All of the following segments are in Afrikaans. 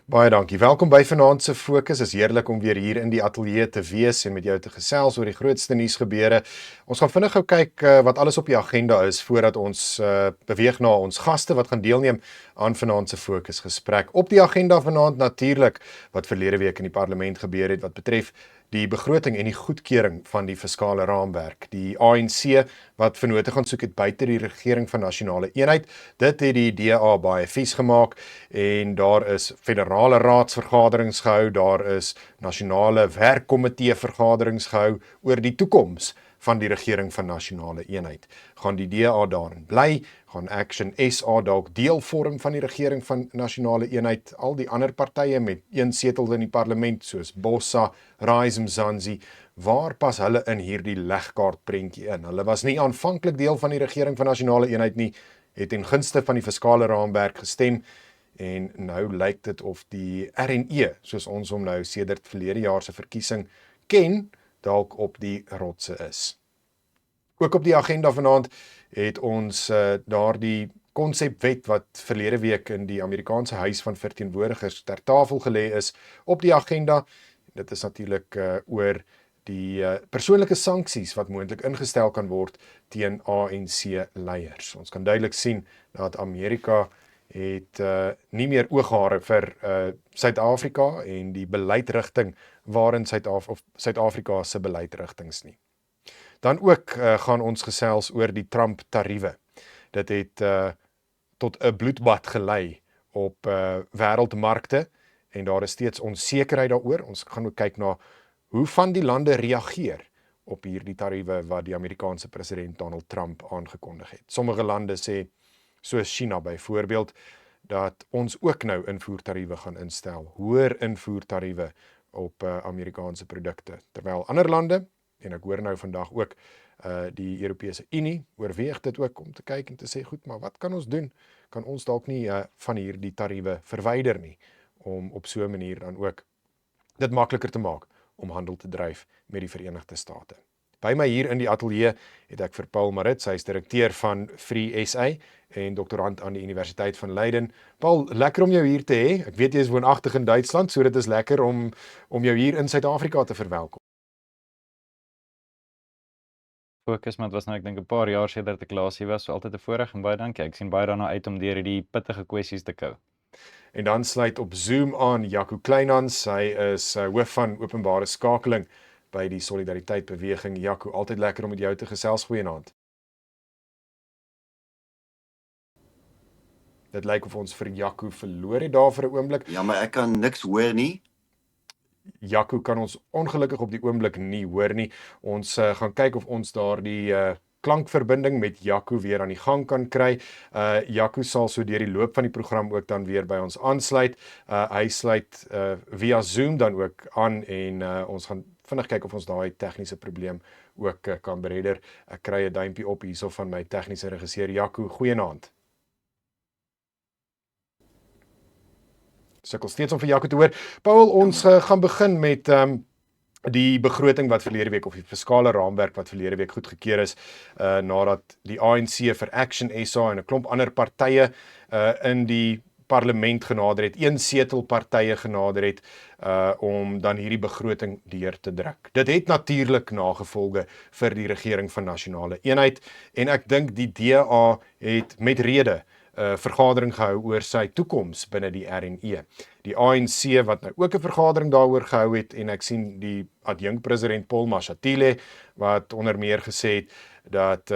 Baie dankie. Welkom by Vanaand se Fokus. Is heerlik om weer hier in die ateljee te wees en met jou te gesels oor die grootste nuusgebeure. Ons gaan vinnig gou kyk wat alles op die agenda is voordat ons beweeg na ons gaste wat gaan deelneem aan Vanaand se Fokus gesprek. Op die agenda vanaand natuurlik wat verlede week in die parlement gebeur het wat betref die begroting en die goedkeuring van die fiskale raamwerk. Die ANC wat vennote gaan soek het buite die regering van nasionale eenheid. Dit het die DA baie vies gemaak en daar is federale raadsvergaderings gehou, daar is nasionale werkkomitee vergaderings gehou oor die toekoms van die regering van nasionale eenheid. Gaan die DA daarin bly? Gaan Action SA dalk deel vorm van die regering van nasionale eenheid? Al die ander partye met een setel in die parlement soos Bossa, Rise Mzansi, waar pas hulle in hierdie legkaart prentjie in? Hulle was nie aanvanklik deel van die regering van nasionale eenheid nie, het ten gunste van die fiskale raamwerk gestem en nou lyk dit of die RNE, soos ons hom nou sedert verlede jaar se verkiesing ken, dalk op die rotse is. Ook op die agenda vanaand het ons daardie konsepwet wat verlede week in die Amerikaanse Huis van Verteenwoordigers ter tafel gelê is op die agenda. Dit is natuurlik oor die persoonlike sanksies wat moontlik ingestel kan word teen ANC leiers. Ons kan duidelik sien dat Amerika het nie meer ooghare vir Suid-Afrika en die beleidrigting waarin Suid-Afrika se beleidrigtings nie. Dan ook gaan ons gesels oor die Trump-tariewe. Dit het tot 'n bloedbad gelei op wêreldmarkte en daar is steeds onsekerheid daaroor. Ons gaan ook kyk na hoe van die lande reageer op hierdie tariewe wat die Amerikaanse president Donald Trump aangekondig het. Sommige lande sê, soos China byvoorbeeld, dat ons ook nou invoertariewe gaan instel, hoër invoertariewe op Amerikaanse produkte. Terwyl ander lande, en ek hoor nou vandag ook die Europese Unie, oorweeg dit ook om te kyk en te sê, goed, maar wat kan ons doen? Kan ons dalk nie van hierdie tariewe verwyder nie, om op so 'n manier dan ook dit makliker te maak om handel te dryf met die Verenigde State. By my hier in die ateljee het ek vir Paul Maritz, hy is direkteur van Free SA en doktorand aan die Universiteit van Leiden. Paul, lekker om jou hier te hê. Ek weet jy is woonagtig in Duitsland, so dit is lekker om jou hier in Suid-Afrika te verwelkom. Fokus, maar het was nou ek dink 'n paar jaar sedert ek laas hier was, so altyd 'n voorreg en baie dankie. Ek sien baie daarna uit om deur hierdie pittige kwessies te kou. En dan sluit op Zoom aan Jaco Kleinhans, hy is hoof van openbare skakeling by die Solidariteit Beweging. Jaco, altyd lekker om met jou te gesels. Goeienaand. Dit lyk of ons vir Jaco verloor het daar vir 'n oomblik. Ja, maar ek kan niks hoor nie. Jaco kan ons ongelukkig op die oomblik nie hoor nie. Ons gaan kyk of ons daardie klankverbinding met Jaco weer aan die gang kan kry. Jaco sal so deur die loop van die program ook dan weer by ons aansluit. Hy sluit via Zoom dan ook aan en ons gaan vinnig kyk of ons daai tegniese probleem ook kan beredder. Ek kry 'n duimpie op hierso van my tegniese regisseur Jaco. Goeienaand. Sukkel steeds om vir Jaco te hoor. Paul, ons gaan begin met die begroting wat verlede week, of die fiskale raamwerk wat verlede week goedgekeur is, nadat die ANC vir Action SA en 'n klomp ander partye in die parlement genader het, een setel partye genader het, om dan hierdie begroting deur te druk. Dit het natuurlik nagevolge vir die regering van nasionale eenheid, en ek dink die DA het met rede vergadering gehou oor sy toekoms binne die RNE. Die ANC wat nou ook 'n vergadering daaroor gehou het, en ek sien die adjunkpresident Paul Mashatile wat onder meer gesê het dat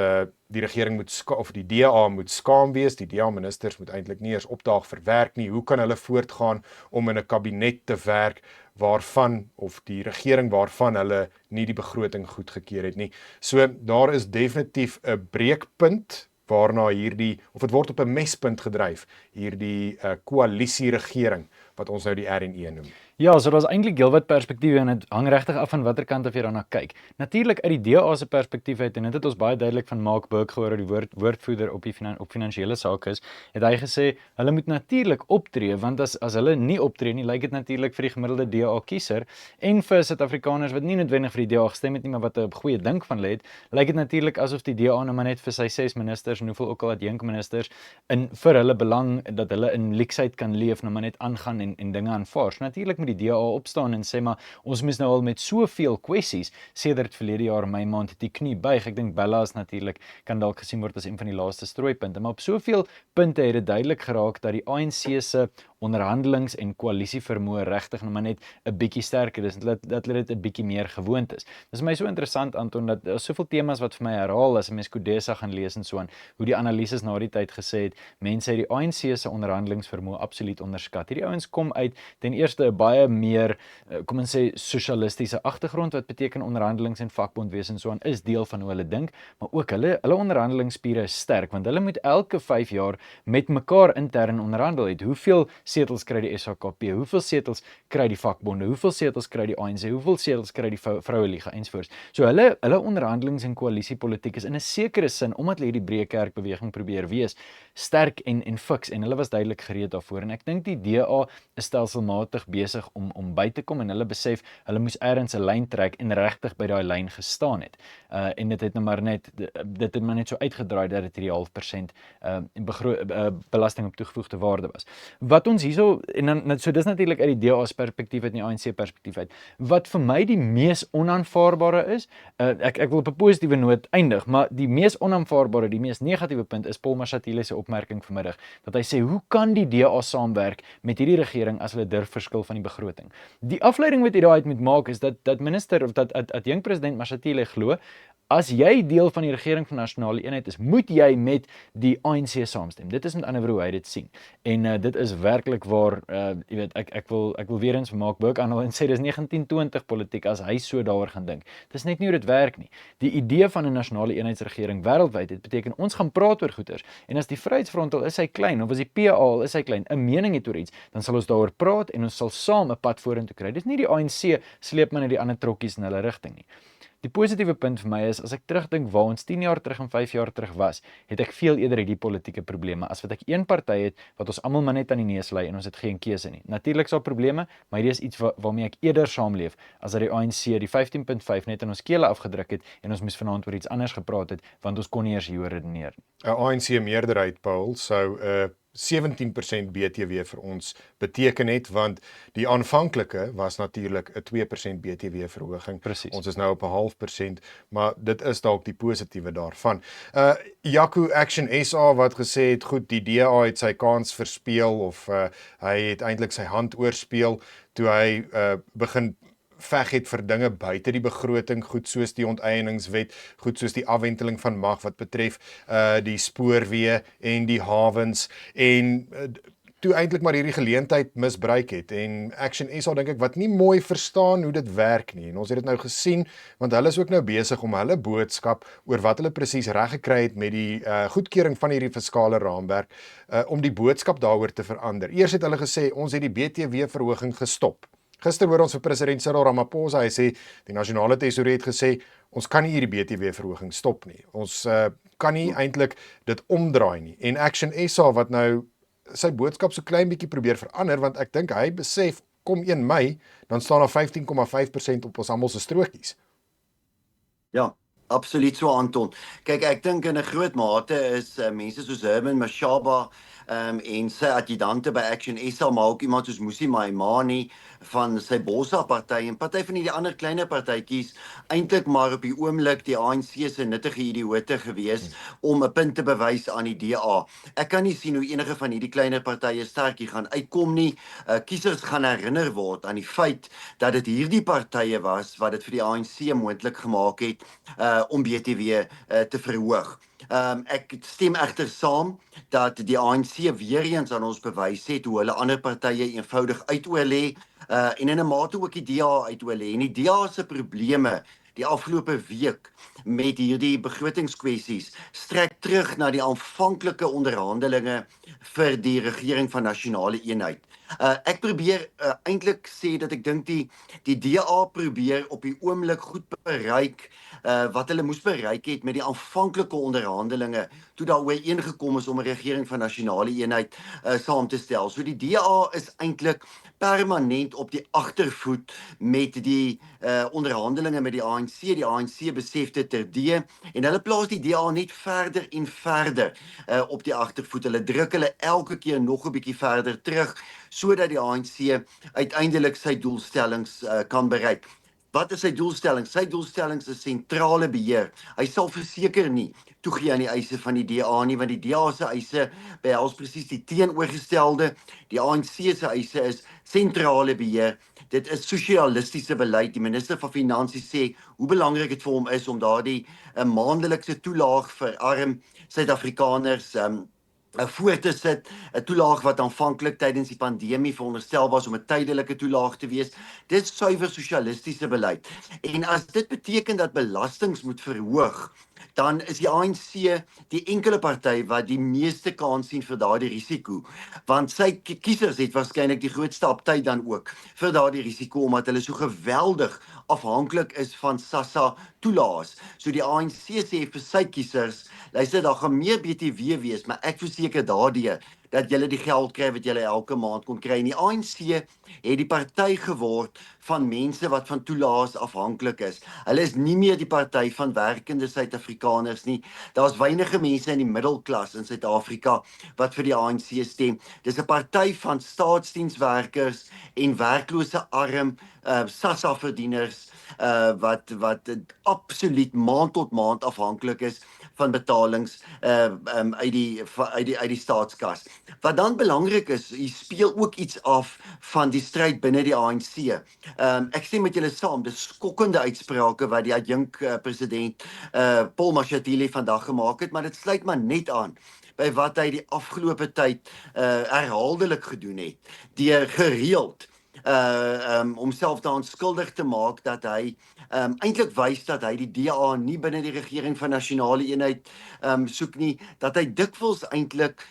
die regering of die DA moet skaam wees, die DA ministers moet eintlik nie eers opdaag vir werk nie. Hoe kan hulle voortgaan om in 'n kabinet te werk waarvan, of die regering waarvan hulle nie die begroting goedgekeur het nie. So daar is definitief 'n breekpunt waarna of het word op 'n mespunt gedryf, hierdie koalisieregering wat ons nou die RNE noem. Ja, so daar's eintlik heelwat perspektiewe en dit hang regtig af van watter kant of jy daarna kyk. Natuurlik uit die DA se perspektief uit en dit het ons baie duidelik van Mark Burke gehoor, die woordvoerder op die finansiële sake is, het hy gesê hulle moet natuurlik optree want as hulle nie optree nie, lyk dit natuurlik vir die gemiddelde DA kiezer en vir Suid-Afrikaners wat nie noodwendig vir die DA gestem het nie, maar wat 'n goeie dink van hulle het, lyk dit natuurlik asof die DA nou maar net vir sy 6 ministers en hoeveel ook al adjunkministers in vir hulle belang dat hulle in leksheid kan leef, nou maar net aangaan en dinge aanvaar. So natuurlik moet die DA opstaan en sê maar ons moes nou al met soveel kwessies sedert verlede jaar Mei maand die knie buig. Ek dink Bella is natuurlik kan dalk gesien word as een van die laaste strooipunte, maar op soveel punte het dit duidelik geraak dat die ANC se onderhandelings en koalisievermoë regtig nou maar net 'n bietjie sterker is, dat hulle dit 'n bietjie meer gewoond is. Dis vir my so interessant, Anton, dat daar soveel temas wat vir my herhaal as 'n mens Kodesa gaan lees en so aan, hoe die analises na die tyd gesê het, mense het die ANC se onderhandelingsvermoë absoluut onderskat. Hierdie ouens kom uit ten eerste 'n baie meer, kom ons sê, sosialistiese agtergrond, wat beteken onderhandelings en vakbondwese en so aan, is deel van hoe hulle dink, maar ook hulle onderhandelingsspiere is sterk, want hulle moet elke 5 jaar met mekaar intern onderhandel het. Hoeveel setels kry die SHKP, hoeveel setels kry die vakbonde, hoeveel setels kry die ANC, hoeveel setels kry die Vroueliga ensovoorts. So hulle onderhandelings en koalisiepolitiek is in 'n sekere sin, omdat hulle hierdie breë kerkbeweging probeer wees, sterk en fiks, en hulle was duidelik gereed daarvoor. En ek dink die DA is stelselmatig besig om by te kom en hulle besef hulle moes ergens 'n lyn trek en regtig by daai lyn gestaan het. En dit het maar net so uitgedraai dat dit hierdie 0,5% belasting op toegevoegde waarde was. Wat ons hierso, en dan so dis natuurlik uit die DA se perspektief uit en die ANC perspektief uit. Wat vir my die mees onaanvaarbare is, ek wil op 'n positiewe noot eindig, maar die mees onaanvaarbare, die mees negatiewe punt is Paul Mashatile se opmerking vanmiddag, dat hy sê, hoe kan die DA saamwerk met hierdie regering as hulle durf verskil van die begroting? Die afleiding wat jy daaruit moet maak is dat minister of dat adjunk president Mashatile glo, as jy deel van die regering van nasionale eenheid is, moet jy met die ANC saamstem. Dit is met ander woorde hoe hy dit sien. En dit is werklik waar, jy weet, ek wil weer eens vir Mark Burke aanhaal en sê dis 1920 politiek as hy so daaroor gaan dink. Dis net nie hoe dit werk nie. Die idee van 'n nasionale eenheidsregering wêreldwyd, dit beteken ons gaan praat oor goeters. En as die Vryheidsfront al is hy klein, of as die PA al is hy klein, 'n mening het oor iets, dan sal ons daaroor praat en ons sal saam 'n pad vorentoe kry. Dis nie die ANC sleep maar net die ander trokkies in hulle rigting nie. Die positiewe punt vir my is, as ek terugdink waar ons 10 jaar terug en 5 jaar terug was, het ek veel eerder hierdie politieke probleme, as wat ek een party het, wat ons almal maar net aan die neus lei en ons het geen keuse nie. Natuurlik is daar probleme, maar hierdie is iets waarmee ek eerder saamleef, as dat die ANC die 15.5 net in ons kele afgedruk het, en ons moes vanaand oor iets anders gepraat het, want ons kon nie eers hieroor redeneer nie. 'n ANC meerderheid, Paul, sou 17% BTW vir ons beteken het, want die aanvanklike was natuurlik 'n 2% BTW verhoging. Precies. Ons is nou op 'n 0,5%, maar dit is dalk die positiewe daarvan. Jaco Action SA wat gesê het, goed, die DA het sy kans verspeel, of hy het eintlik sy hand oorspeel toe hy begin veg het vir dinge buite die begroting, goed soos die onteieningswet, goed soos die afwenteling van mag wat betref die spoorweë en die hawens, en toe eintlik maar hierdie geleentheid misbruik het. En Action SA, dink ek, wat nie mooi verstaan hoe dit werk nie, en ons het dit nou gesien, want hulle is ook nou besig om hulle boodskap oor wat hulle presies reg gekry het met die goedkeuring van hierdie fiskale raamwerk, om die boodskap daaroor te verander. Eers het hulle gesê, ons het die BTW verhoging gestop. Gister hoor ons vir president Cyril Ramaphosa, hy sê, die nasionale tesourie het gesê, ons kan nie hierdie BTW verhoging stop nie. Ons kan nie eintlik dit omdraai nie. En Action SA wat nou sy boodskap so klein bietjie probeer verander, want ek dink hy besef, kom 1 Mei, dan staan daar 15,5% op ons almal se strokies. Ja, absoluut so, Anton. Kyk, ek dink in 'n groot mate is mense soos Herman Mashaba en sy adjudante by Action SA, maar ook iemand soos Musi Maimane van sy Bosa party en party van die ander kleiner partytjies, eintlik maar op die oomblik die ANC se nuttige idioote gewees om 'n punt te bewys aan die DA. Ek kan nie sien hoe enige van hierdie kleiner partye sterkie gaan uitkom nie. Kiesers gaan herinner word aan die feit dat dit hierdie partye was wat dit vir die ANC moontlik gemaak het om BTW te verhoog. Ek stem egter saam dat die ANC weer eens aan ons bewys het hoe hulle ander partye eenvoudig uitoorlê en in 'n mate ook die DA uitoorlê. En die DA se probleme die afgelope week met hierdie begrotingskwessies strek terug na die aanvanklike onderhandelinge vir die regering van nasionale eenheid. Ek probeer eintlik sê dat ek dink die DA probeer op die oomblik goed bereik wat hulle moes bereik het met die aanvanklike onderhandelinge toe daar ooreengekom is om 'n regering van nasionale eenheid saam te stel. So die DA is eintlik permanent op die agtervoet met die onderhandelinge met die ANC. Die ANC besef dit terdee en hulle plaas die DA net verder en verder op die agtervoet. Hulle druk hulle elke keer nog 'n bietjie verder terug sodat die ANC uiteindelik sy doelstellings kan bereik. Wat is sy doelstelling? Sy doelstellings is sentrale beheer. Hy sal verseker nie toegee aan die eise van die DA nie, want die DA se eise behels presies die teenoorgestelde. Die ANC se eise is sentrale beheer. Dit is sosialistiese beleid. Die minister van Finansies sê hoe belangrik dit vir hom is om daardie maandelikse toelaag vir arm Suid-Afrikaners voor te sit, 'n toelaag wat aanvanklik tydens die pandemie veronderstel was om 'n tydelike toelaag te wees. Dit is suiwer sosialistiese beleid. En as dit beteken dat belastings moet verhoog, dan is die ANC die enkele party wat die meeste kans sien vir daardie risiko. Want sy kiesers het waarskynlik die grootste aptyd dan ook vir daardie risiko, omdat hulle so geweldig afhanklik is van SASSA toelaas. So die ANC sê vir sy kiesers, luister, daar gaan meer BTW wees, maar ek verseker daardie dat julle die geld kry wat julle elke maand kon kry. En die ANC het die party geword van mense wat van toelaas afhanklik is. Hulle is nie meer die party van werkende Suid-Afrikaners nie. Daar's weinige mense in die middelklas in Suid-Afrika wat vir die ANC stem. Dis 'n party van staatsdienswerkers en werklose arm SASSA verdieners wat absoluut maand tot maand afhanklik is van betalings uit die staatskas. Wat dan belangrik is, hier speel ook iets af van die stryd binne die ANC. Ek stem met julle saam, dis skokkende uitsprake wat die adjunk president Paul Mashatile vandag gemaak het, maar dit sluit maar net aan by wat hy die afgelope tyd herhaaldelik gedoen het, deur gereeld homself daaraan skuldig te maak dat hy eintlik wys dat hy die DA nie binne die regering van nasionale eenheid soek nie, dat hy dikwels eintlik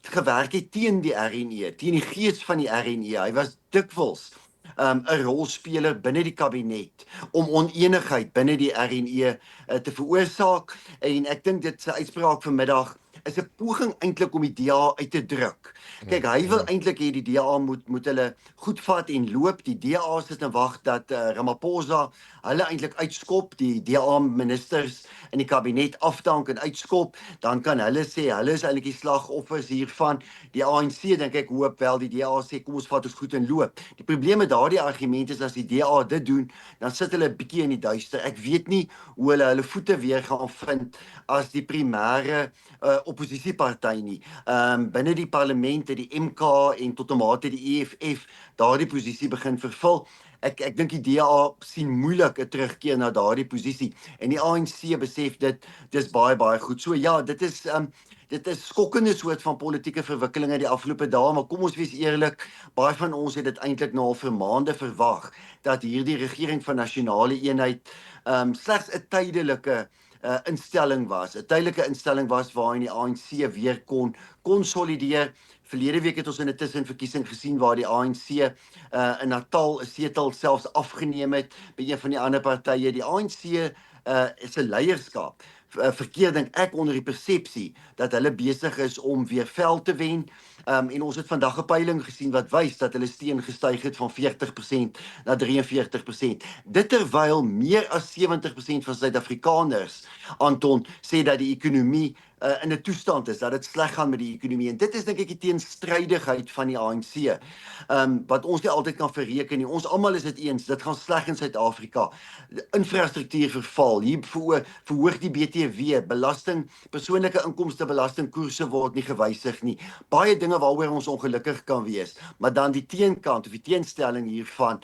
gewerk het teen die RNE, teen die gees van die RNE. Hy was dikwels 'n rolspeler binne die kabinet om onenigheid binne die RNE te veroorsaak, en ek dink dit sy uitspraak vanmiddag is 'n poging eintlik om die DA uit te druk. Kyk, hy wil eintlik hê die DA moet hulle goed vat en loop. Die DA sit en wag dat Ramaphosa hulle eintlik uitskop, die DA ministers in die kabinet afdank en uitskop, dan kan hulle sê hulle is eintlik die slagoffers hiervan. Die ANC dink ek hoop wel die DA sê kom ons vat ons goed en loop. Die probleem met daardie argument is as die DA dit doen, dan sit hulle 'n bietjie in die duister. Ek weet nie hoe hulle voete weer gaan vind as die primêre oppositieparty nie. Binne die parlement het die MK en tot 'n mate die EFF daardie posisie begin vervul. Ek dink die DA sien moeilik 'n terugkeer na daardie posisie en die ANC besef dis baie goed. So ja, dit is skokkende soort van politieke verwikkelinge die afgelope dae, maar kom ons wees eerlik, baie van ons het dit eintlik nou al vir maande verwag dat hierdie regering van nasionale eenheid slegs 'n tydelike instelling was. 'n Tydelike instelling was waarin die ANC weer kon konsolideer. Verlede week het ons in 'n tussenverkiesing gesien waar die ANC in Natal 'n setel selfs afgeneem het by een van die ander partye. Die ANC is 'n leierskap verkeer dink ek onder die persepsie dat hulle besig is om weer veld te wen. En ons het vandag 'n peiling gesien wat wys dat hulle steun gestyg het van 40% na 43%. Dit terwyl meer as 70% van Suid-Afrikaners, Anton, sê dat die ekonomie in 'n toestand is, dat dit sleg gaan met die ekonomie. En dit is dink ek die teenstrydigheid van die ANC. Wat ons nie altyd kan verreken nie. Ons almal is dit eens, dit gaan sleg in Suid-Afrika. Infrastruktuur verval, hier verhoog die BTW, belasting, persoonlike inkomste belastingkoerse word nie gewysig nie. Baie dinge waaroor ons ongelukkig kan wees, maar dan die teenkant of die teenstelling hiervan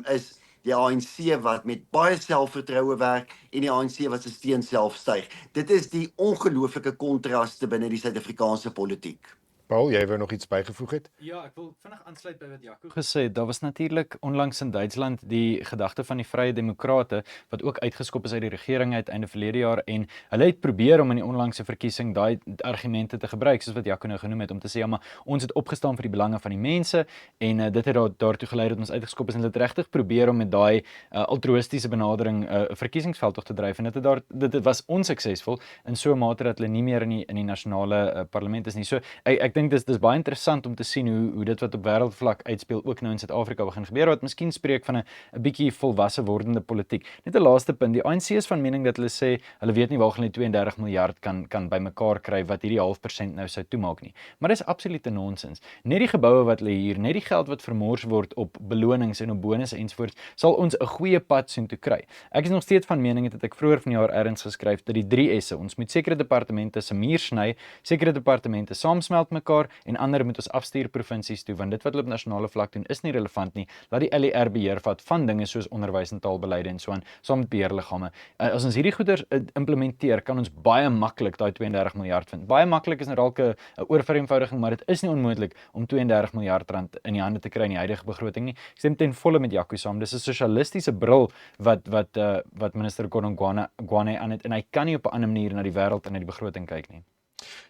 is die ANC wat met baie selfvertroue werk en die ANC wat sy steun self styg. Dit is die ongelooflike kontraste binne die Suid-Afrikaanse politiek. Paul, jy wou nog iets bygevoeg het? Ja, ek wil vinnig aansluit by wat Jaco gesê het. Daar was natuurlik onlangs in Duitsland die gedagte van die Vrye Demokrate wat ook uitgeskop is uit die regering uit einde verlede jaar en hulle het probeer om in die onlangse verkiesing daai argumente te gebruik soos wat Jaco nou genoem het om te sê ja, maar ons het opgestaan vir die belange van die mense en dit het daartoe gelei dat ons uitgeskop is en hulle het regtig probeer om met daai altruïstiese benadering 'n verkiesingsveldtog te dryf en dit was onsuksesvol in so 'n mate dat hulle nie meer in die nasionale parlement is nie. So ek dink dis baie interessant om te sien hoe dit wat op wêreldvlak uitspeel ook nou in Suid-Afrika begin gebeur wat miskien spreek van 'n bietjie volwasse wordende politiek. Net 'n laaste punt, die ANC is van mening dat hulle sê hulle weet nie waar hulle 32 miljard kan bymekaar kry wat hierdie 0,5% nou sou toemaak nie. Maar dis absolute nonsens. Net die geboue wat hulle hier, net die geld wat vermors word op belonings en op bonusse ensovoorts, sal ons 'n goeie pad soontoe kry. Ek is nog steeds van mening dat ek vroeër vanjaar ergens geskryf dat die 3 S'e, ons moet sekere departemente se muur sny, sekere departemente saamsmelt mekaar en ander moet ons afstuur provinsies toe want dit wat hulle op nasionale vlak doen is nie relevant nie. Laat die LER beheer vat van dinge soos onderwys en taalbeleide en so aan saam met beheerliggame. As ons hierdie goeders implementeer, kan ons baie maklik daai 32 miljard vind. Baie maklik is nou dalk 'n oorvereenvoudiging, maar dit is nie onmoontlik om 32 miljard rand in die hande te kry in die huidige begroting nie. Ek stem ten volle met Jaco saam. Dis 'n sosialistiese bril wat minister Gordhan Gwane aan het en hy kan nie op 'n ander manier na die wêreld en na die begroting kyk nie.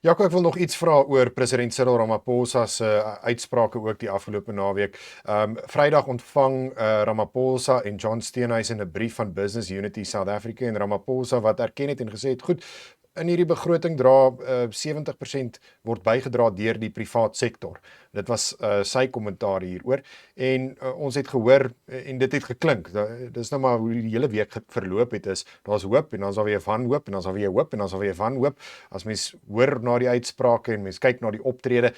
Jaco, ek wil nog iets vra oor president Cyril Ramaphosa se uitsprake ook die afgelope naweek. Vrydag ontvang Ramaphosa en John Steenhuisen 'n brief van Business Unity South Africa en Ramaphosa wat erken het en gesê het, goed, in hierdie begroting dra 70% word bygedra deur die privaat sektor. Dit was sy kommentaar hieroor en ons het gehoor en dit het geklink. Dis nou maar hoe die hele week verloop het is. Daar's hoop en dan is daar weer wanhoop en dan is daar weer hoop en dan is daar weer wanhoop. As mens hoor na die uitsprake en mens kyk na die optrede,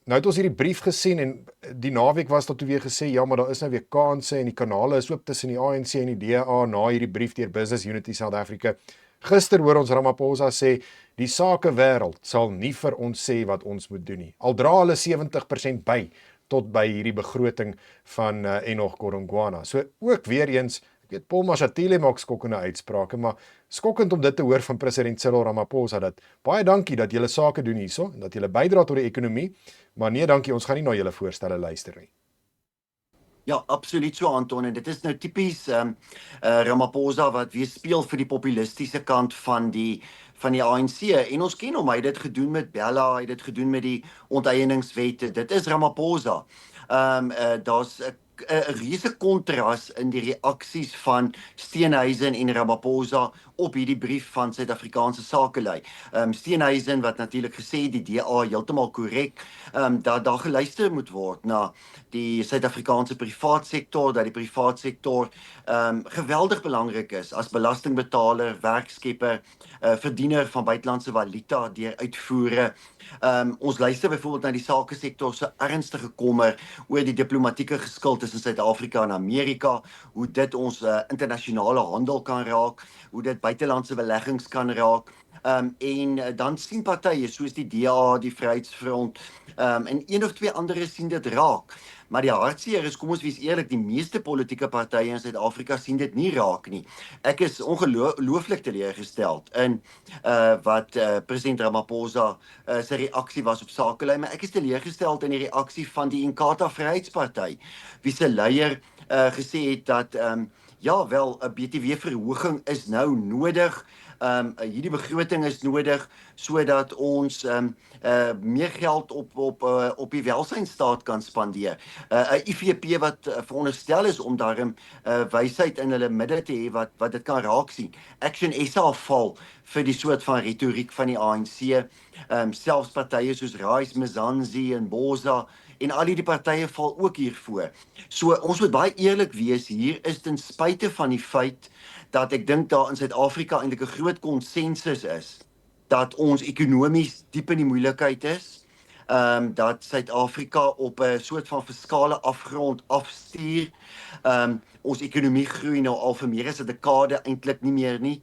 nou het ons hierdie brief gesien en die naweek was daar toe weer gesê ja, maar daar is nou weer kansse en die kanale is oop tussen die ANC en die DA na hierdie brief deur Business Unity South Africa. Gister hoor ons Ramaphosa sê, die sakewêreld sal nie vir ons sê wat ons moet doen nie. Al dra hulle 70% by, tot by hierdie begroting van Enoch Godongwana. So ook weer eens, ek weet Paul Mashatile maak skokkende uitsprake, maar skokkend om dit te hoor van president Cyril Ramaphosa, dat baie dankie dat julle sake doen hierso, en dat julle bydra tot die ekonomie, maar nee dankie, ons gaan nie na julle voorstelle luister nie. Ja, absoluut so Anton en dit is nou tipies Ramaphosa wat weer speel vir die populistiese kant van die ANC en ons ken hom, hy het dit gedoen met Bella, hy het dit gedoen met die onteieningswette. Dit is Ramaphosa. Daar's 'n reuse kontras in die reaksies van Steenhuisen en Ramaphosa op hierdie brief van Suid-Afrikaanse sakelei. Steenhuisen wat natuurlik gesê die DA heeltemal korrek, dat daar geluister moet word na die Suid-Afrikaanse privaat sektor, dat die privaat sektor geweldig belangrik is as belastingbetaler, werkskepper, verdiener van buitelandse valuta deur uitvoere. Ons luister byvoorbeeld na die sakesektor se ernstige kommer oor die diplomatieke geskil tussen Suid-Afrika en Amerika, hoe dit ons internasionale handel kan raak, hoe dit buitelandse beleggings kan raak. En dan sien partye soos die DA, die Vryheidsfront, en een of twee ander sien dit raak. Maar die hartseer is, kom ons wees eerlik, die meeste politieke partye in Suid-Afrika sien dit nie raak nie. Ek is ongelooflik teleurgesteld in wat president Ramaphosa sy reaksie was op sakelei, maar ek is teleurgesteld in die reaksie van die Inkatha Vryheidsparty, wie se leier gesê het dat ja wel 'n BTW-verhoging is nou nodig. Hierdie begroting is nodig sodat ons meer geld op die welsynsstaat kan spandeer. 'n IFP wat veronderstel is om daarom wysheid in hulle midde te hê wat dit kan raak sien. Action SA val vir die soort van retoriek van die ANC. Selfs partye soos Rise, Mzansi en Boza en al die partye val ook hiervoor. So ons moet baie eerlik wees, hier is ten spyte van die feit dat ek dink daar in Suid-Afrika eintlik 'n groot konsensus is dat ons ekonomies diep in die moeilikheid is, dat Suid-Afrika op 'n soort van fiskale afgrond afstuur. Ons ekonomie groei nou al vir meer as 'n dekade eintlik nie meer nie.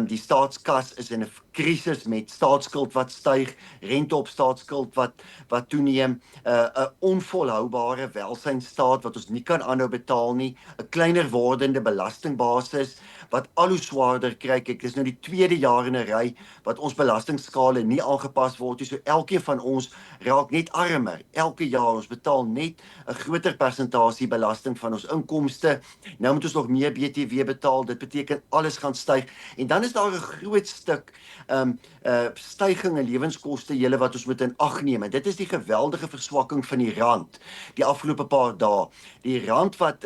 Die staatskas is in 'n krisis met staatsskuld wat styg, rente op staatsskuld wat toeneem, 'n onvolhoubare welsynsstaat wat ons nie kan aanhou betaal nie, 'n kleiner wordende belastingbasis wat al hoe swaarder kry. Kyk, dis nou die tweede jaar in 'n ry wat ons belastingskale nie aangepas word nie. So elkeen van ons raak net armer. Elke jaar ons betaal net 'n groter persentasie belasting van ons inkomste. Nou moet ons nog meer BTW betaal. Dit beteken alles gaan styg. En dan is daar 'n groot stuk stygings in lewenskoste julle wat ons moet in ag neem. En dit is die geweldige verswakking van die rand die afgelope paar dae. Die rand wat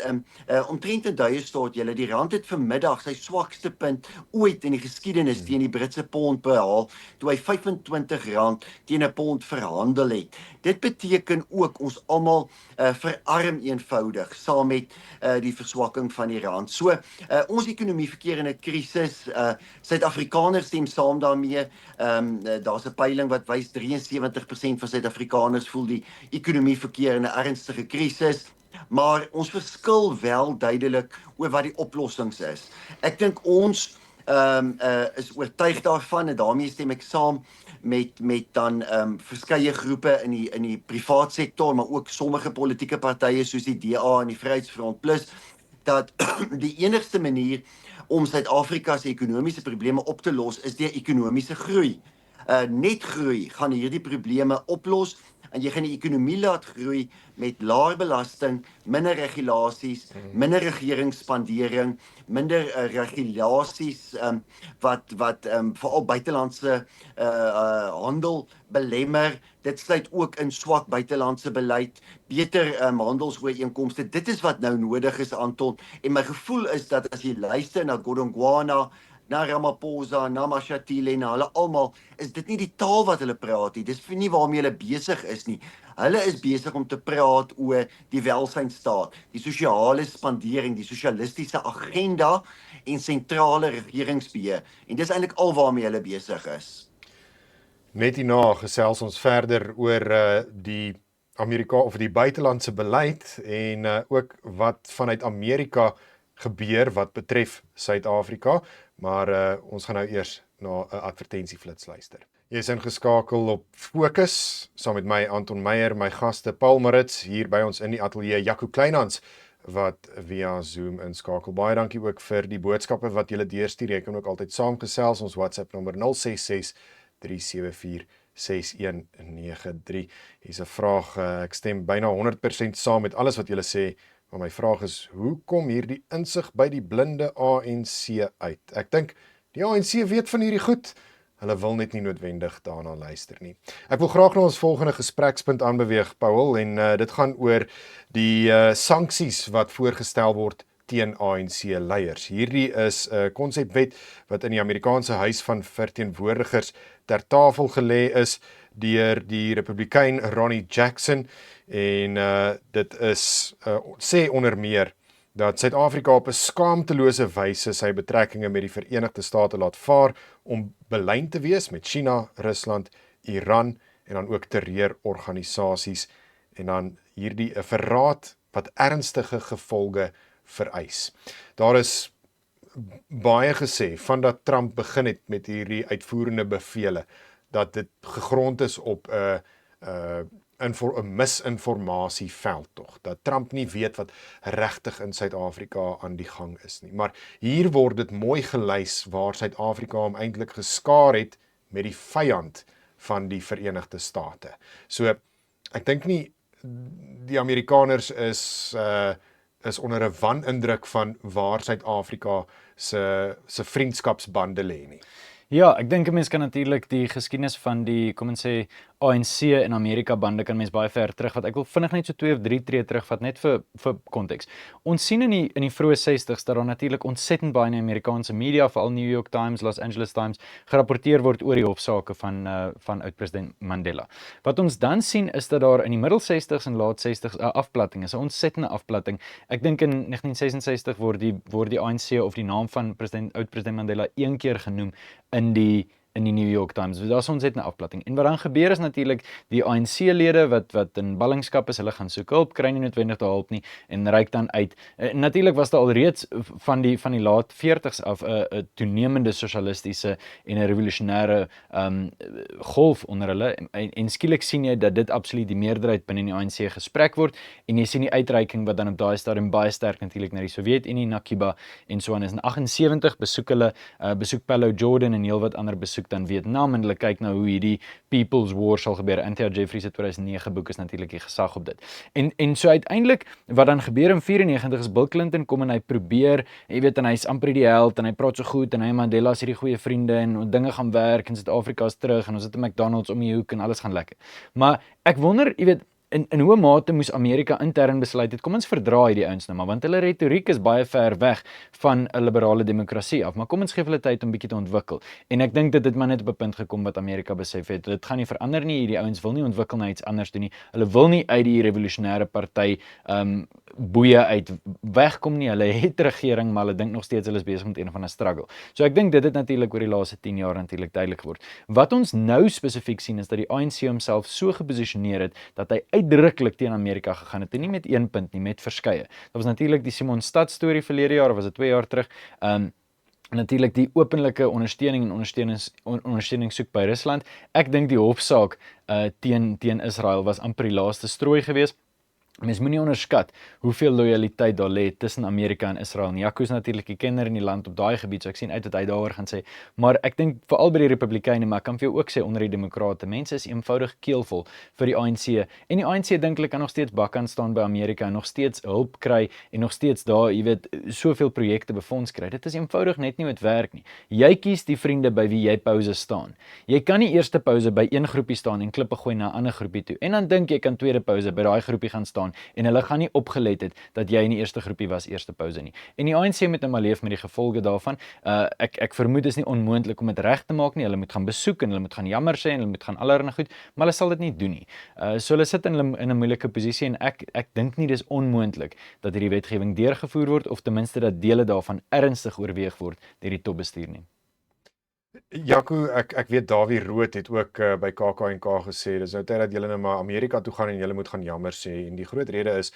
omtrent in duie staat julle, die rand het vanmiddag sy swakste punt ooit in die geskiedenis teen die Britse pond behaal toe hy R25 teen 'n pond verhandel het. Dit beteken ook ons almal verarm eenvoudig saam met die verswakking van die rand. So ons ekonomie verkeer in 'n krisis. Suid-Afrikaners stem saam daarmee. Daar's 'n peiling wat wys 73% van Suid-Afrikaners voel die ekonomie verkeer in 'n ernstige krisis. Maar ons verskil wel duidelik oor wat die oplossings is. Ek dink ons is oortuig daarvan en daarmee stem ek saam met dan verskeie groepe in die privaat sektor, maar ook sommige politieke partye soos die DA en die Vryheidsfront Plus, dat die enigste manier om Suid-Afrika se ekonomiese probleme op te los is deur ekonomiese groei. Net groei gaan hierdie probleme oplos en jy gaan die ekonomie laat groei met laer belasting, minder regulasies, minder regeringsspandering, minder regulasies wat veral buitelandse handel belemmer. Dit sluit ook in swak buitelandse beleid, beter handelsooreenkomste. Dit is wat nou nodig is, Anton. En my gevoel is dat as jy luister na Godongwana, na Ramaphosa, na Mashatile, na hulle almal, is dit nie die taal wat hulle praat nie. Dis nie waarmee hulle besig is nie. Hulle is besig om te praat oor die welsynstaat, die sosiale spandering, die sosialistiese agenda en sentrale regeringsbeheer. En dis eintlik al waarmee hulle besig is. Net hierna gesels ons verder oor die Amerika of die buitelandse beleid en ook wat vanuit Amerika gebeur wat betref Suid-Afrika, maar ons gaan nou eers na 'n advertensieflits luister. Jy is ingeskakel op Fokus, saam met my Anton Meyer, my gaste Paul Marits, hier by ons in die ateljee Jaco Kleinhans, wat via Zoom inskakel. Baie dankie ook vir die boodskappe wat julle deurstuur. Jy kan ook altyd saamgesels, ons WhatsApp nommer 066 374 6193. Hier's 'n vraag, ek stem byna 100% saam met alles wat julle sê, maar my vraag is, hoe kom hierdie insig by die blinde ANC uit? Ek dink, die ANC weet van hierdie goed, hulle wil net nie noodwendig daarna luister nie. Ek wil graag na ons volgende gesprekspunt aanbeweeg, Paul, en dit gaan oor die sanksies wat voorgestel word teen ANC-leiers. Hierdie is 'n konsepwet wat in die Amerikaanse Huis van Verteenwoordigers ter tafel gelê is deur die Republikein Ronnie Jackson en dit is sê onder meer dat Suid-Afrika op 'n skaamtelose wyse sy betrekkinge met die Verenigde State laat vaar om belyn te wees met China, Rusland, Iran en dan ook terreurorganisasies en dan hierdie 'n verraad wat ernstige gevolge vereis. Daar is baie gesê van dat Trump begin het met hierdie uitvoerende bevele dat dit gegrond is op 'n misinformasieveld tog, dat Trump nie weet wat regtig in Suid-Afrika aan die gang is nie. Maar hier word dit mooi gelys waar Suid-Afrika hom eintlik geskaar het met die vyand van die Verenigde State. So ek dink nie die Amerikaners is onder 'n wanindruk van waar Suid-Afrika se vriendskapsbande lê nie. Ja, ek dink 'n mens kan natuurlik die geskiedenis van die, kom ons sê, ANC en Amerika bande kan mens baie ver terug vat. Ek wil vinnig net so 2 of 3 tree terugvat net vir konteks. Ons sien in die vroeë 60s dat daar natuurlik ontsettend baie in die Amerikaanse media, veral New York Times, Los Angeles Times, gerapporteer word oor die hofsaake van oud-president Mandela. Wat ons dan sien is dat daar in die middel 60s en laat 60s 'n afplatting is, 'n ontsettende afplatting. Ek dink in 1966 word die ANC of die naam van oud-president Mandela een keer genoem in die in die New York Times. Daar's ons het 'n afplatting. En wat dan gebeur is natuurlik die ANC-lede wat in ballingskap is, hulle gaan soek hulp, kry nie noodwendig daai hulp nie en reik dan uit. Natuurlik was daar alreeds van die laat 40s af 'n toenemende sosialistiese en 'n revolusionêre golf onder hulle en skielik sien jy dat dit absoluut die meerderheid binne die ANC gesprek word en jy sien die uitreiking wat dan op daai stadium baie sterk natuurlik na die Sowjetunie, na Cuba en so aan is. In 78 besoek Pello Jordan en heelwat ander besoek dan Vietnam en hulle kyk na hoe hierdie People's War sal gebeur. Anthea Jeffrey se 2009 boek is natuurlik die gesag op dit. En so uiteindelik wat dan gebeur in 94 is Bill Clinton kom en hy probeer, jy weet, en hy's amper die held en hy praat so goed en hy en Mandela is hierdie goeie vriende en dinge gaan werk en Suid-Afrika is terug en ons het 'n McDonald's om die hoek en alles gaan lekker. Maar ek wonder, jy weet, in hoe mate moes Amerika intern besluit het, kom ons verdra hierdie ouens nou maar, want hulle retoriek is baie ver weg van 'n liberale demokrasie af, maar kom ons gee hulle tyd om bietjie te ontwikkel. En ek dink dit het maar net op 'n punt gekom wat Amerika besef het, dit gaan nie verander nie, hierdie ouens wil nie ontwikkel na iets anders doen nie, hulle wil nie uit die revolusionêre party boeie uit wegkom nie, hulle het regering, maar hulle dink nog steeds hulle is besig met een van 'n struggle. So ek dink dit het natuurlik oor die laaste 10 jaar natuurlik duidelik geword. Wat ons nou spesifiek sien is dat die ANC homself so geposisioneer het dat hy uitdruklik teen Amerika gegaan het en nie met een punt nie, met verskeie. Dit was natuurlik die Simon Stad storie verlede jaar of was dit 2 jaar terug. Natuurlik die openlike ondersteuning en ondersteuning soek by Rusland. Ek dink die hofsaak teen Israel was amper die laaste strooi geweest. Mens moenie onderskat hoeveel lojaliteit daar lê tussen Amerika en Israel. En Jaco is natuurlik die kenner in die land op daai gebied, so ek sien uit dat hy daaroor gaan sê. Maar ek dink veral by die Republikeine, maar ek kan vir jou ook sê onder die Demokrate, mense is eenvoudig keelvol vir die ANC. En die ANC dink hulle kan nog steeds bakkan staan by Amerika en nog steeds hulp kry en nog steeds daar, jy weet, soveel projekte befonds kry. Dit is eenvoudig net nie met werk nie. Jy kies die vriende by wie jy pouse staan. Jy kan nie eerste pouse by een groepie staan en klippe gooi na 'n ander groepie toe. En dan dink jy kan tweede pouse by daai groepie gaan staan en hulle gaan nie opgelet het dat jy in die eerste groepie was, eerste pouse nie. En die ANC moet nou maar leef met die gevolge daarvan. Ek vermoed is nie onmoontlik om dit reg te maak nie. Hulle moet gaan besoek en hulle moet gaan jammer sê en hulle moet gaan allerlei goed, maar hulle sal dit nie doen nie. So hulle sit in 'n moeilike posisie en ek dink nie dis onmoontlik dat hierdie wetgewing deurgevoer word of ten minste dat dele daarvan ernstig oorweeg word deur die topbestuur nie. Jaco, ek weet Dawie Rood het ook by KAK&K gesê, dis nou tyd dat julle nou maar Amerika toe gaan en julle moet gaan jammer sê. En die groot rede is,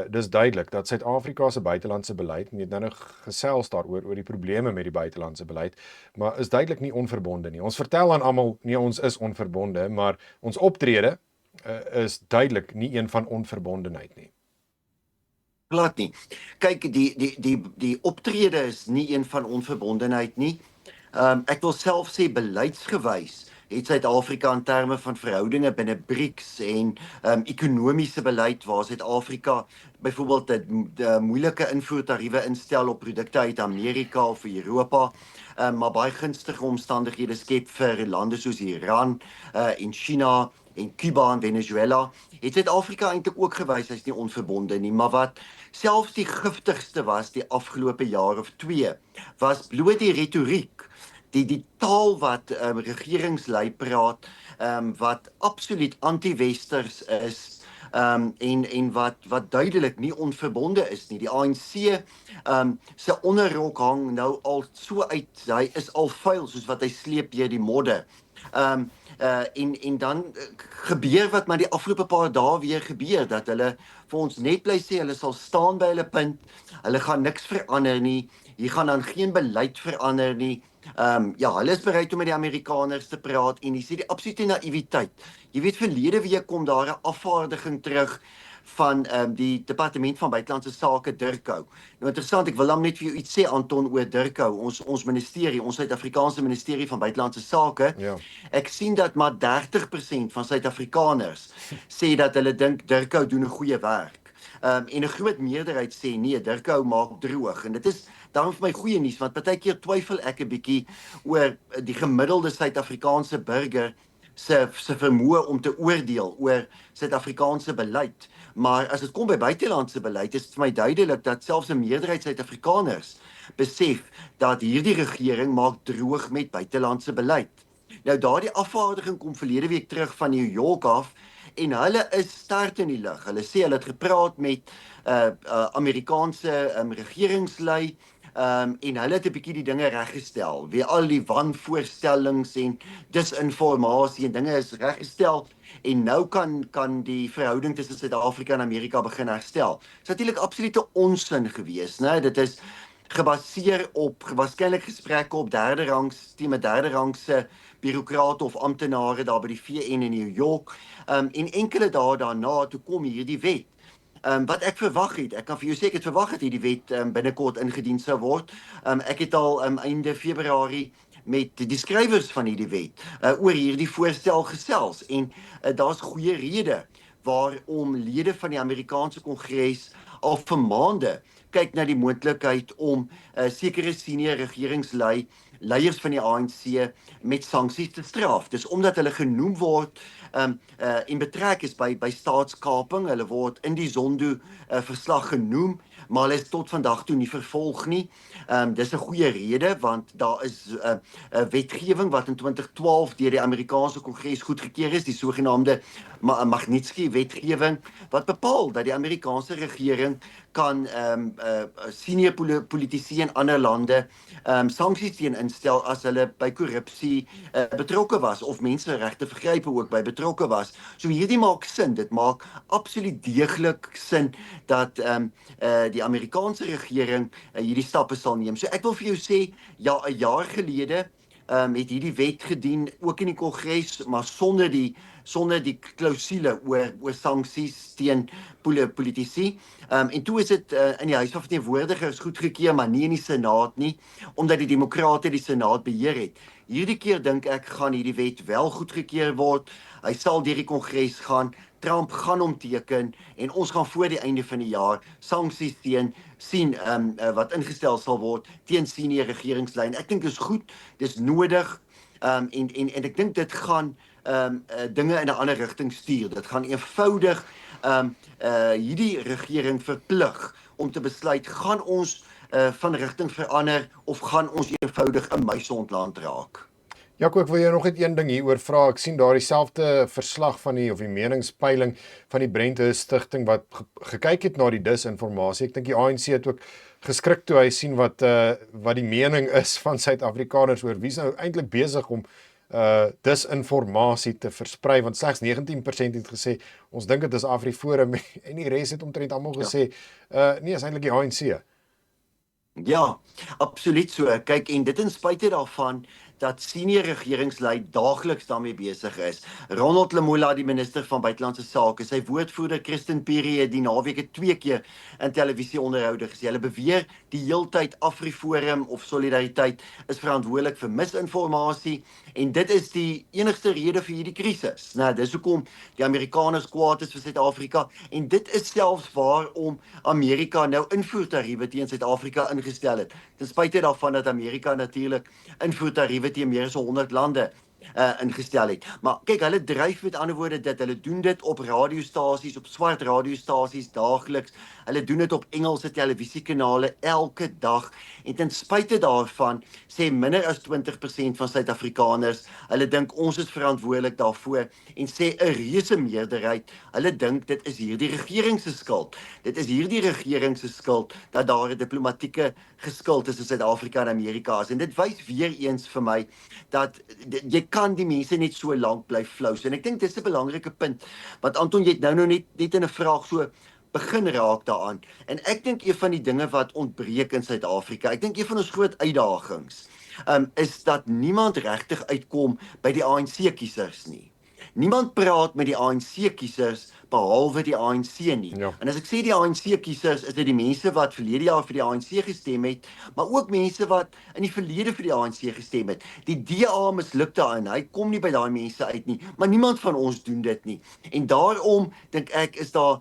dis duidelik dat Suid-Afrika se buitelandse beleid, en jy het nou gesels daaroor oor die probleme met die buitelandse beleid, maar is duidelik nie onverbonde nie. Ons vertel aan almal, nee, ons is onverbonde, maar ons optrede is duidelik nie een van onverbondenheid nie. Glad nie. Kyk, die optrede is nie een van onverbondenheid nie. Ek wil self sê beleidsgewys het Suid-Afrika in terme van verhoudinge binne BRICS en ekonomiese beleid waar Suid-Afrika byvoorbeeld die moeilike invoertariewe instel op produkte uit Amerika of Europa, maar baie gunstige omstandighede skep vir lande soos Iran en China en Cuba en Venezuela, het Suid-Afrika eintlik ook gewys hy's nie onverbonde nie, maar wat selfs die giftigste was die afgelope jaar of 2, was bloot die retoriek, die taal wat regeringslei praat, wat absoluut anti-westers is, en wat duidelik nie onverbonde is nie. Die ANC se onderrok hang nou al so uit, hy is al vuil soos wat hy sleep deur die modder. En dan gebeur wat maar die afgelope paar dae weer gebeur, dat hulle vir ons net bly sê, hulle sal staan by hulle punt, hulle gaan niks verander nie, hier gaan dan geen beleid verander nie. Hulle is bereid om met die Amerikaners te praat en jy sê die absolute naïwiteit. Jy weet, verlede week kom daar 'n afvaardiging terug van die Departement van Buitelandse Sake Durkou. Nou interessant, ek wil dan net vir jou iets sê Anton oor Durkou, ons ministerie, ons Suid-Afrikaanse ministerie van Buitelandse Sake. Ja. Ek sien dat maar 30% van Suid-Afrikaners sê dat hulle dink Durkou doen 'n goeie werk. En 'n groot meerderheid sê nee, Durkou maak droog. En dit is daarom vir my goeie nuus, want partykeer twyfel ek 'n bietjie oor die gemiddelde Suid-Afrikaanse burger se vermoë om te oordeel oor Suid-Afrikaanse beleid. Maar as dit kom by buitelandse beleid, is dit vir my duidelik dat selfs 'n meerderheid Suid-Afrikaners besef dat hierdie regering maak droog met buitelandse beleid. Nou daardie afvaardiging kom verlede week terug van New York af en hulle is sterk in die lug. Hulle sê hulle het gepraat met Amerikaanse regeringslei en hulle het 'n bietjie die dinge reggestel. Weer al die wanvoorstellings en disinformasie en dinge is reggestel en nou kan die verhouding tussen Suid-Afrika en Amerika begin herstel. Dit is natuurlik absolute onsin gewees, né? Dit is gebaseer op waarskynlik gesprekke op derde rangse bureaukrate of amptenare daar by die VN in New York. En enkele dae daarna toe kom hierdie wet. Wat ek verwag het, ek kan vir jou sê ek het verwag het hierdie wet binnekort ingedien sou word. Ek het al einde Februarie met die skrywers van hierdie wet oor hierdie voorstel gesels en daar's goeie rede waarom lede van die Amerikaanse Kongres al vir maande kyk na die moontlikheid om sekere senior regeringsleiers van die ANC met sanksies te straf. Dis omdat hulle genoem word en betrek is by staatskaping. Hulle word in die Zondo verslag genoem, maar hulle is tot vandag toe nie vervolg nie. Dis 'n goeie rede want daar is 'n wetgewing wat in 2012 deur die Amerikaanse Kongres goedgekeur is, die sogenaamde Magnitsky wetgewing wat bepaal dat die Amerikaanse regering kan senior politici in ander lande sanksies teen instel as hulle by korrupsie betrokke was of menseregte vergrype ook by betrokke was. So hierdie maak sin. Dit maak absoluut deeglik sin dat die Amerikaanse regering hierdie stappe sal neem. So ek wil vir jou sê, ja, 'n jaar gelede het hierdie wet gedien ook in die Kongres, maar sonder die klousule oor sanksies teen politici. En toe is dit in die Huis van Verteenwoordigers goedgekeur, maar nie in die Senaat nie, omdat die Demokrate die Senaat beheer het. Hierdie keer dink ek gaan hierdie wet wel goedgekeur word. Hy sal deur die Kongres gaan. Trump gaan hom teken en ons gaan voor die einde van die jaar sanksies sien wat ingestel sal word teen senior regeringslyn. Ek dink dis goed, dis nodig en ek dink dit gaan dinge in 'n ander rigting stuur. Dit gaan eenvoudig hierdie regering verplig om te besluit, gaan ons van rigting verander of gaan ons eenvoudig 'n muisondland raak? Jaco, ek wil jou nog net een ding hieroor vra. Ek sien daar dieselfde verslag van die meningspeiling van die Brent Stichting wat gekyk het na die disinformasie. Ek dink die ANC het ook geskrik toe hy sien wat die mening is van Suid-Afrikaners oor wie's nou eintlik besig om disinformasie te versprei, want slegs 19% het gesê ons dink dit is AfriForum en die res het omtrent almal gesê nee, is eintlik die ANC. Ja, absoluut so. Kyk, en dit in spite daarvan dat senior regeringslei daagliks daarmee besig is. Ronald Lamola, die minister van buitelandse sake, sy woordvoerder Christine Piri het die naweke 2 keer in televisieonderhoude gesê. Hulle beweer die heeltyd AfriForum of Solidariteit is verantwoordelik vir misinformasie en dit is die enigste rede vir hierdie krisis. Nou, dis hoekom die Amerikaners kwaad is vir Suid-Afrika en dit is selfs waarom Amerika nou invoertariewe teen Suid-Afrika ingestel het. Ten spyte daarvan dat Amerika natuurlik invoertariewe teen meer as 100 lande ingestel het. Maar kyk, hulle dryf met ander woorde dit, hulle doen dit op radiostasies, op swart radiostasies daagliks. Hulle doen dit op Engelse televisiekanale elke dag en ten spyte daarvan sê minder as 20% van Suid-Afrikaners, hulle dink ons is verantwoordelik daarvoor en sê 'n reuse meerderheid, hulle dink dit is hierdie regering se skuld. Dit is hierdie regering se skuld dat daar 'n diplomatieke geskil tussen Suid-Afrika en Amerika is en dit wys weer eens vir my dat jy kan die mense net so lank bly flous en ek dink dis 'n belangrike punt want Anton, jy het nou net in 'n vraag so begin raak daaraan. En ek dink een van die dinge wat ontbreek in Suid-Afrika, ek dink een van ons groot uitdagings, is dat niemand regtig uitkom by die ANC-kiesers nie. Niemand praat met die ANC-kiesers behalwe die ANC nie. Ja. En as ek sê die ANC-kiesers, is dit die mense wat verlede jaar vir die ANC gestem het, maar ook mense wat in die verlede vir die ANC gestem het. Die DA misluk daarin. Hy kom nie by daai mense uit nie, maar niemand van ons doen dit nie. En daarom dink ek is daar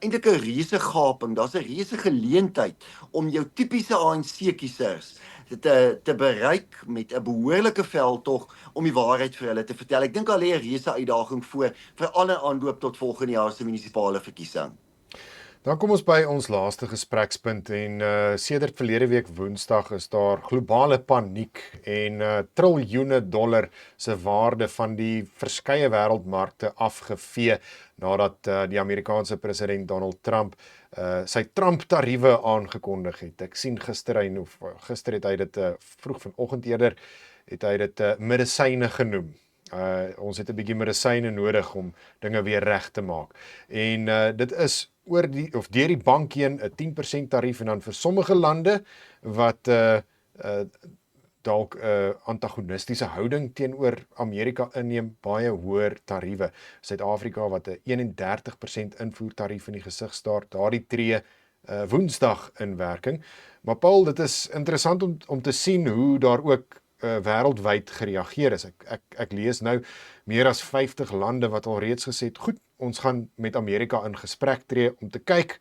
eintlik 'n reuse gaping. Daar's 'n reuse geleentheid om jou tipiese ANC-kiesers te bereik met 'n behoorlike veldtog om die waarheid vir hulle te vertel. Ek dink al lê 'n reuse uitdaging voor vir alle aanloop tot volgende jaar se munisipale verkiesing. Dan kom ons by ons laaste gesprekspunt en sedert verlede week Woensdag is daar globale paniek en triljoene dollar se waarde van die verskeie wêreldmarkte afgevee nadat die Amerikaanse president Donald Trump sy Trump-tariewe aangekondig het. Ek sien gister het hy dit vroeg vanoggend eerder het hy dit medisyne genoem. Ons het 'n bietjie medisyne nodig om dinge weer reg te maak. En dit is deur die bank heen 'n 10% tarief en dan vir sommige lande wat dalk 'n antagonistiese houding teenoor Amerika inneem, baie hoër tariewe. Suid-Afrika wat 'n 31% invoertarief in die gesig staar, daardie tree Woensdag in werking. Maar Paul, dit is interessant om te sien hoe daar ook wêreldwyd gereageer is. Ek lees nou meer as 50 lande wat al reeds gesê het, goed, ons gaan met Amerika in gesprek tree om te kyk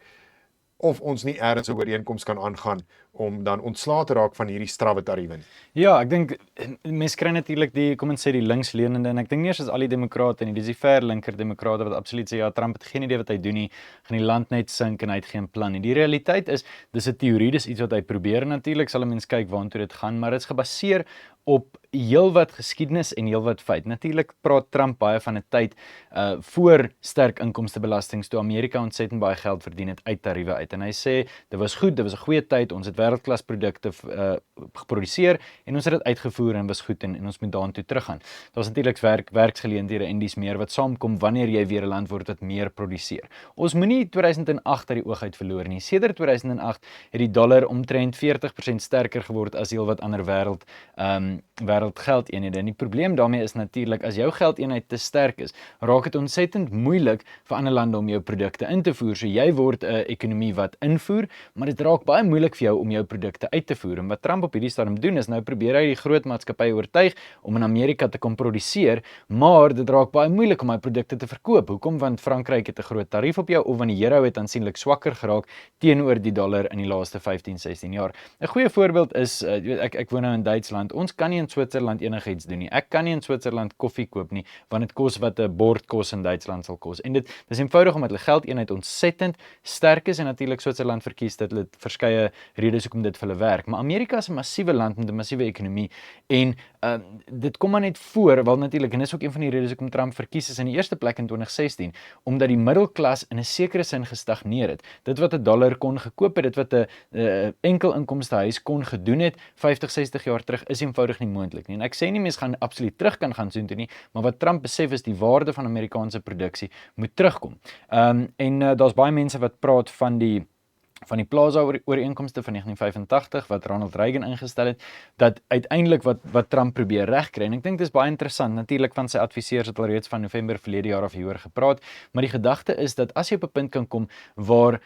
of ons nie ergens 'n ooreenkoms kan aangaan om dan ontslae te raak van hierdie strawwe tariewe nie. Ja, ek dink mense kry natuurlik die, kom ons sê, die linkslenende, en ek dink nie eers as al die demokrate nie, dis die ver linker demokrate wat absoluut sê ja, Trump het geen idee wat hy doen nie, gaan die land net sink en hy het geen plan nie. Die realiteit is, dis 'n teorie, dis iets wat hy probeer. Natuurlik sal 'n mens kyk waartoe dit gaan, maar dit is gebaseer op heelwat geskiedenis en heelwat feit. Natuurlik praat Trump baie van 'n tyd voor sterk inkomstebelastings toe Amerika ontsettend baie geld verdien het uit tariewe uit. En hy sê dit was goed, dit was 'n goeie tyd, ons het wêreldklas produkte geproduseer en ons het dit uitgevoer en was goed en ons moet daartoe teruggaan. Daar's natuurlik werksgeleenthede en dis meer wat saamkom wanneer jy weer 'n land word wat meer produseer. Ons moenie 2008 uit die oog uit verloor nie. Sedert 2008 het die dollar omtrent 40% sterker geword as heelwat ander wêreldgeldeenhede. En die probleem daarmee is natuurlik, as jou geldeenheid te sterk is, raak dit ontsettend moeilik vir ander lande om jou produkte in te voer. So jy word 'n ekonomie wat invoer, maar dit raak baie moeilik vir jou om jou produkte uit te voer. En wat Trump op hierdie stadium doen is nou probeer hy die groot maatskappye oortuig om in Amerika te kom produseer, maar dit raak baie moeilik om hy produkte te verkoop. Hoekom? Want Frankryk het 'n groot tarief op jou, of want die euro het aansienlik swakker geraak teenoor die dollar in die laaste 15-16 jaar. 'n Goeie voorbeeld is, ek woon nou in Duitsland. Ons kan nie in Switserland enigiets doen nie. Ek kan nie in Switserland koffie koop nie, want dit kos wat 'n bord kos in Duitsland sal kos. En dit is eenvoudig omdat hulle geldeenheid ontsettend sterk is en natuurlik Switserland verkies dat hulle verskeie redes hoekom dit vir hulle werk. Maar Amerika is 'n massiewe land met 'n massiewe ekonomie en dit kom maar net voor, wel natuurlik, en dis ook een van die redes hoekom Trump verkies is in die eerste plek in 2016, omdat die middelklas in 'n sekere sin gestagneer het. Dit wat 'n dollar kon gekoop het, dit wat 'n enkel inkomstehuis kon gedoen het 50, 60 jaar terug, is eenvoudig nie moontlik nie. En ek sê nie mens gaan absoluut terug kan gaan soontoe nie, maar wat Trump besef is die waarde van Amerikaanse produksie moet terugkom. Daar's baie mense wat praat van die Plaza ooreenkomste van 1985 wat Ronald Reagan ingestel het, dat uiteindelik wat Trump probeer regkry. En ek dink dis baie interessant. Natuurlik van sy adviseurs het al reeds van November verlede jaar af hieroor gepraat, maar die gedagte is dat as jy op 'n punt kan kom waar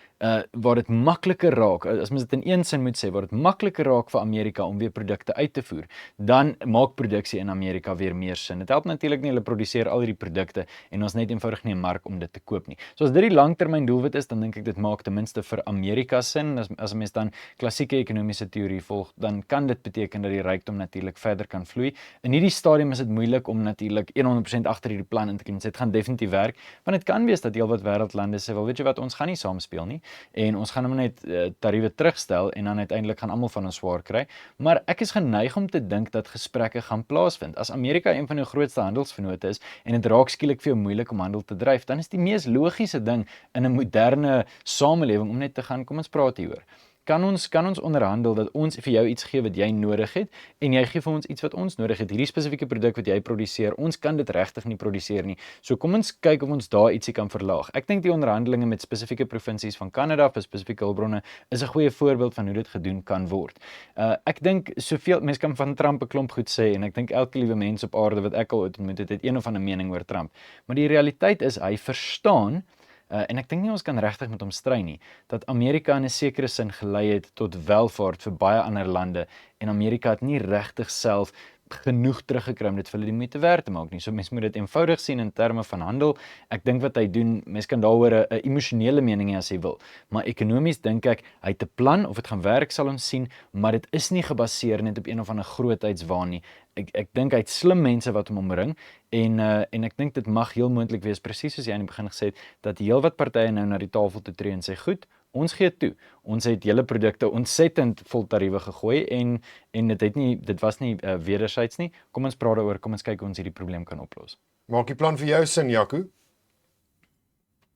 dit makliker raak, as mens dit in een sin moet sê, waar dit makliker raak vir Amerika om weer produkte uit te voer, dan maak produksie in Amerika weer meer sin. Dit help natuurlik nie, hulle produseer al hierdie produkte en ons net eenvoudig nie 'n mark om dit te koop nie. So as dit die langtermyn doelwit is, dan dink ek dit maak ten minste vir Amerika sin. As 'n mens dan klassieke ekonomiese teorie volg, dan kan dit beteken dat die rykdom natuurlik verder kan vloei. In hierdie stadium is dit moeilik om natuurlik 100% agter hierdie plan in te kan sê dit gaan definitief werk, want dit kan wees dat heelwat wêreldlande sê, wel weet jy wat, ons gaan nie saam speel nie en ons gaan hom net tariewe terugstel en dan uiteindelik gaan almal van ons swaar kry. Maar ek is geneig om te dink dat gesprekke gaan plaasvind. As Amerika een van jou grootste handelsvennote is en dit raak skielik vir jou moeilik om handel te dryf, dan is die mees logiese ding in 'n moderne samelewing om net te gaan, kom ons praat hieroor. Kan ons onderhandel dat ons vir jou iets gee wat jy nodig het en jy gee vir ons iets wat ons nodig het. Hierdie spesifieke produk wat jy produseer, ons kan dit regtig nie produseer nie. So kom ons kyk of ons daar ietsie kan verlaag. Ek dink die onderhandelinge met spesifieke provinsies van Kanada vir spesifieke hulpbronne is 'n goeie voorbeeld van hoe dit gedoen kan word. Ek dink soveel mense kan van Trump 'n klomp goed sê en ek dink elke liewe mens op aarde wat ek al ontmoet het een of ander mening oor Trump. Maar die realiteit is hy verstaan en ek dink nie ons kan regtig met hom stry nie, dat Amerika in 'n sekere sin gelei het tot welvaart vir baie ander lande en Amerika het nie regtig self genoeg teruggekry om dit vir hulle die moeite werd te maak nie. So mens moet dit eenvoudig sien in terme van handel. Ek dink wat hy doen, mens kan daaroor 'n emosionele mening hê as hy wil, maar ekonomies dink ek hy het 'n plan, of dit gaan werk sal ons sien, maar dit is nie gebaseer net op een of ander grootheidswaan nie. Ek dink hy het slim mense wat hom omring en ek dink dit mag heel moontlik wees, presies soos jy aan die begin gesê het, dat heelwat partye nou na die tafel toe tree en sê goed, ons gee toe. Ons het julle produkte ontsettend vol tariewe gegooi en dit was nie wederzijds nie. Kom ons praat daaroor, kom ons kyk hoe ons hierdie probleem kan oplos. Maak die plan vir jou sin, Jaco?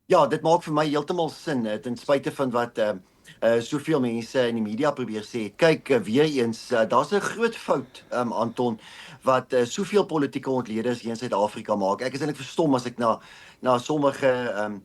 Ja, dit maak vir my heeltemal sin, ten spyte van wat soveel mense in die media probeer sê. Kyk, weer eens, daar's 'n groot fout, Anton, wat soveel politieke ontleeders hier in Suid-Afrika maak. Ek is eintlik verstom as ek na sommige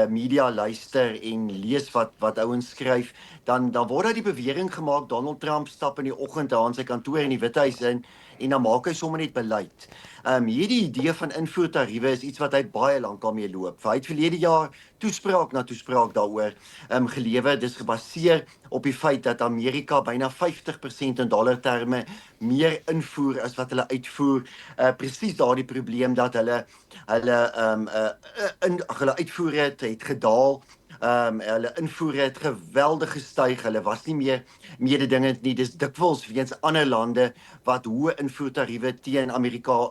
media luister en lees wat ouens skryf, dan word daar die bewering gemaak Donald Trump stap in die oggend daar in sy kantoor in die Withuis in en dan maak hy sommer net beleid. Hierdie idee van invoertariewe is iets wat hy baie lank al mee loop. Hy het verlede jaar toespraak na toespraak daaroor gelewer. Dis gebaseer op die feit dat Amerika byna 50% in dollarterme meer invoer as wat hulle uitvoer. Presies daardie probleem dat hulle uitvoere het gedaal. Hulle invoere het geweldig gestyg. Hulle was nie meer mededingend nie. Dis dikwels weens ander lande wat hoë invoertariewe teen Amerika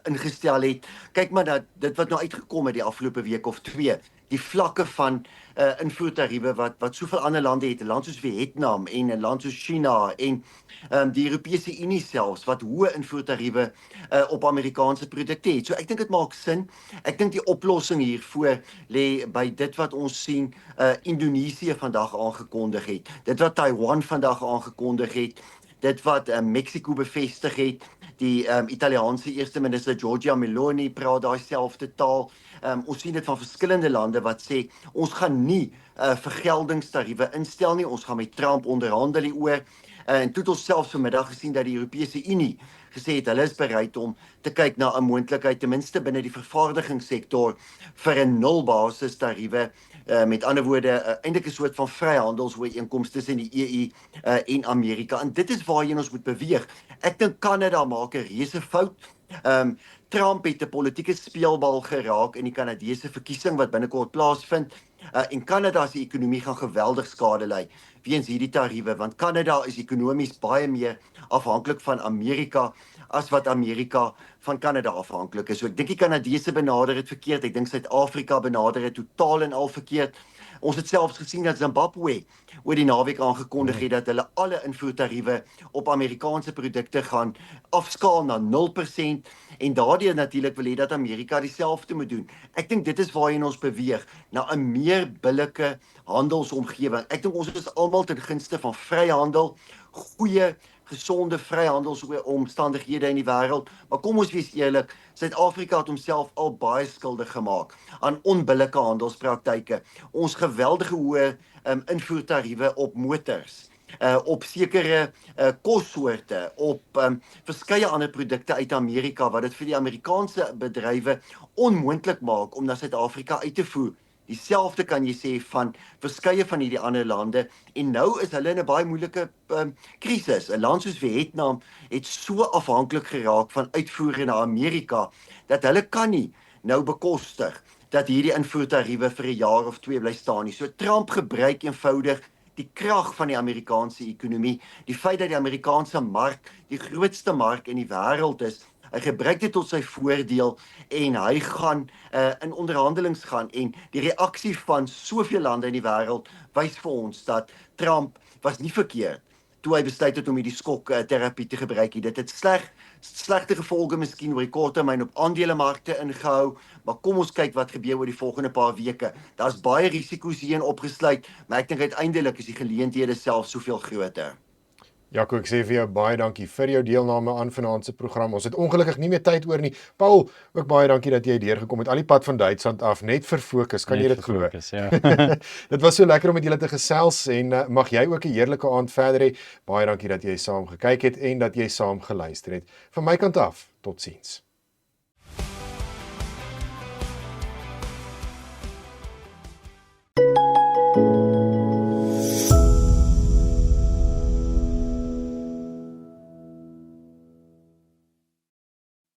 ingestel het. Kyk maar dat dit wat nou uitgekom het die afgelope week of 2, die vlakke van invoertariewe wat soveel ander lande het, 'n land soos Vietnam en 'n land soos China en die Europese Unie selfs wat hoë invoertariewe op Amerikaanse produkte het. So ek dink dit maak sin. Ek dink die oplossing hiervoor lê by dit wat ons sien Indonesië vandag aangekondig het. Dit wat Taiwan vandag aangekondig het. Dit wat Mexico bevestig het. Die Italiaanse eerste minister Giorgia Meloni praat daai selfde taal. Ons sien dit van verskillende lande wat sê ons gaan nie vergeldingstariewe instel nie. Ons gaan met Trump onderhandel hieroor. En toe het ons selfs vanmiddag gesien dat die Europese Unie gesê het hulle is bereid om te kyk na 'n moontlikheid ten minste binne die vervaardigingssektor vir 'n nulbasis tariewe. Met ander woorde, eintlik 'n soort van vryhandelsooreenkoms tussen die EU en Amerika. En dit is waarheen ons moet beweeg. Ek dink Kanada maak 'n reuse fout. Trump het 'n politieke speelbal geraak in die Kanadese verkiesing wat binnekort plaasvind. En Kanada se ekonomie gaan geweldig skade ly weens hierdie tariewe, want Kanada is ekonomies baie meer afhanklik van Amerika as wat Amerika van Kanada afhanklik is. So ek dink die Kanadese benader dit verkeerd. Ek dink Suid-Afrika benader dit totaal en al verkeerd. Ons het selfs gesien dat Zimbabwe oor die naweek aangekondig het dat hulle alle invoertariewe op Amerikaanse produkte gaan afskaal na 0% en daardeur natuurlik wil hê dat Amerika dieselfde moet doen. Ek dink dit is waarheen ons beweeg, na 'n meer billike handelsomgewing. Ek dink ons is almal ten gunste van vryhandel, goeie gesonde vryhandelsomstandighede in die wêreld, maar kom ons wees eerlik, Suid-Afrika het homself al baie skuldig gemaak aan onbillike handelspraktyke. Ons geweldige hoë invoertariewe op motors, op sekere kossoorte, op verskeie ander produkte uit Amerika wat dit vir die Amerikaanse bedrywe onmoontlik maak om na Suid-Afrika uit te voer. Dieselfde kan jy sê van verskeie van hierdie ander lande en nou is hulle in 'n baie moeilike krisis. 'n Land soos Vietnam het so afhanklik geraak van uitvoere na Amerika dat hulle kan nie nou bekostig dat hierdie invoertariewe vir 'n jaar of 2 bly staan nie. So Trump gebruik eenvoudig die krag van die Amerikaanse ekonomie, die feit dat die Amerikaanse mark die grootste mark in die wêreld is. Hy gebruik dit tot sy voordeel en hy gaan in onderhandelings gaan en die reaksie van soveel lande in die wêreld wys vir ons dat Trump was nie verkeerd toe hy besluit het om hierdie skokterapie te gebruik. Dit het slegte gevolge miskien oor die kort termyn op aandelemarkte ingehou, maar kom ons kyk wat gebeur oor die volgende paar weke. Daar's baie risiko's hierin opgesluit, maar ek dink uiteindelik is die geleenthede self soveel groter. Jaco, ek sê vir jou baie dankie vir jou deelname aan vanaand se program. Ons het ongelukkig nie meer tyd oor nie. Paul, ook baie dankie dat jy deurgekom het al die pad van Duitsland af net vir fokus. Kan jy dit glo? Ja. Dit was so lekker om met julle te gesels en mag jy ook 'n heerlike aand verder hê. Baie dankie dat jy saam gekyk het en dat jy saam geluister het. Van my kant af, totsiens.